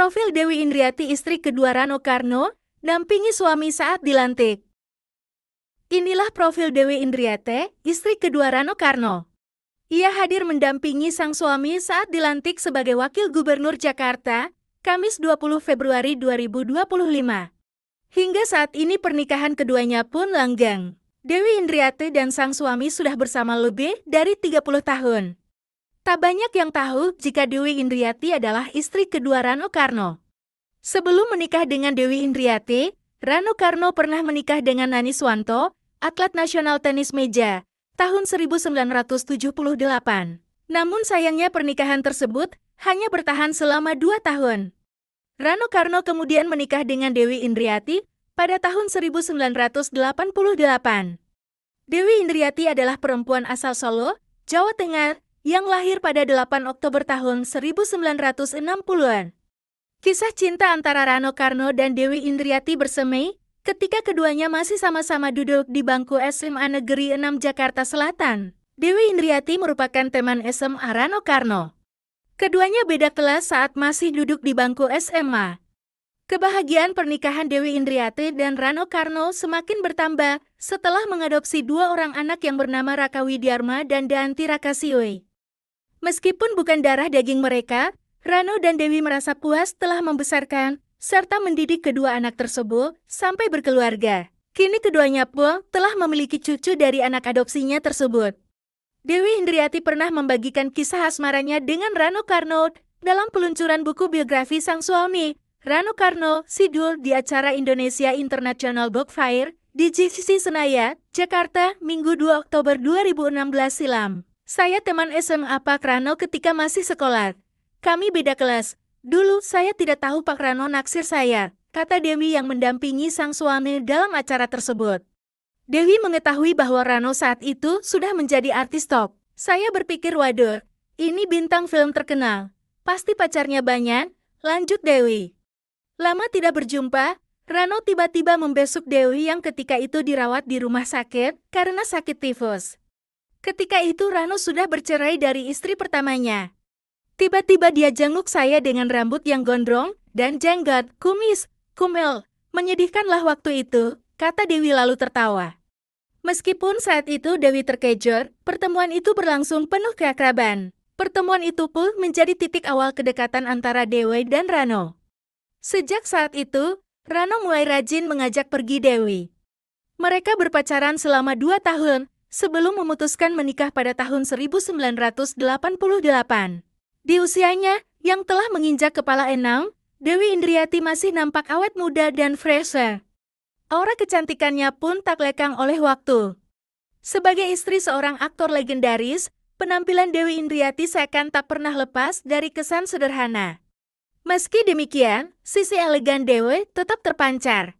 Profil Dewi Indriati, istri kedua Rano Karno, dampingi suami saat dilantik. Inilah profil Dewi Indriati, istri kedua Rano Karno. Ia hadir mendampingi sang suami saat dilantik sebagai Wakil Gubernur Jakarta, Kamis 20 Februari 2025. Hingga saat ini pernikahan keduanya pun langgeng. Dewi Indriati dan sang suami sudah bersama lebih dari 30 tahun. Tak banyak yang tahu jika Dewi Indriati adalah istri kedua Rano Karno. Sebelum menikah dengan Dewi Indriati, Rano Karno pernah menikah dengan Nani Swanto, atlet nasional tenis meja, tahun 1978. Namun sayangnya pernikahan tersebut hanya bertahan selama 2 tahun. Rano Karno kemudian menikah dengan Dewi Indriati pada tahun 1988. Dewi Indriati adalah perempuan asal Solo, Jawa Tengah, yang lahir pada 8 Oktober tahun 1960-an. Kisah cinta antara Rano Karno dan Dewi Indriati bersemi ketika keduanya masih sama-sama duduk di bangku SMA Negeri 6 Jakarta Selatan. Dewi Indriati merupakan teman SMA Rano Karno. Keduanya beda kelas saat masih duduk di bangku SMA. Kebahagiaan pernikahan Dewi Indriati dan Rano Karno semakin bertambah setelah mengadopsi 2 orang anak yang bernama Raka Widyarma dan Daanti Rakasioi. Meskipun bukan darah daging mereka, Rano dan Dewi merasa puas telah membesarkan serta mendidik kedua anak tersebut sampai berkeluarga. Kini keduanya pun telah memiliki cucu dari anak adopsinya tersebut. Dewi Indriati pernah membagikan kisah asmaranya dengan Rano Karno dalam peluncuran buku biografi sang suami, Rano Karno, Sidul, di acara Indonesia International Book Fair di GCC Senayan, Jakarta, Minggu 2 Oktober 2016 silam. Saya teman SMA Pak Rano ketika masih sekolah. Kami beda kelas. Dulu saya tidak tahu Pak Rano naksir saya, kata Dewi yang mendampingi sang suami dalam acara tersebut. Dewi mengetahui bahwa Rano saat itu sudah menjadi artis top. Saya berpikir, waduh, ini bintang film terkenal. Pasti pacarnya banyak, lanjut Dewi. Lama tidak berjumpa, Rano tiba-tiba membesuk Dewi yang ketika itu dirawat di rumah sakit karena sakit tifus. Ketika itu Rano sudah bercerai dari istri pertamanya. Tiba-tiba dia jenguk saya dengan rambut yang gondrong dan jenggot, kumis, kumel. Menyedihkanlah waktu itu, kata Dewi lalu tertawa. Meskipun saat itu Dewi terkejut, pertemuan itu berlangsung penuh keakraban. Pertemuan itu pun menjadi titik awal kedekatan antara Dewi dan Rano. Sejak saat itu, Rano mulai rajin mengajak pergi Dewi. Mereka berpacaran selama 2 tahun, sebelum memutuskan menikah pada tahun 1988. Di usianya yang telah menginjak kepala 6, Dewi Indriati masih nampak awet muda dan fresh. Aura kecantikannya pun tak lekang oleh waktu. Sebagai istri seorang aktor legendaris, penampilan Dewi Indriati seakan tak pernah lepas dari kesan sederhana. Meski demikian, sisi elegan Dewi tetap terpancar.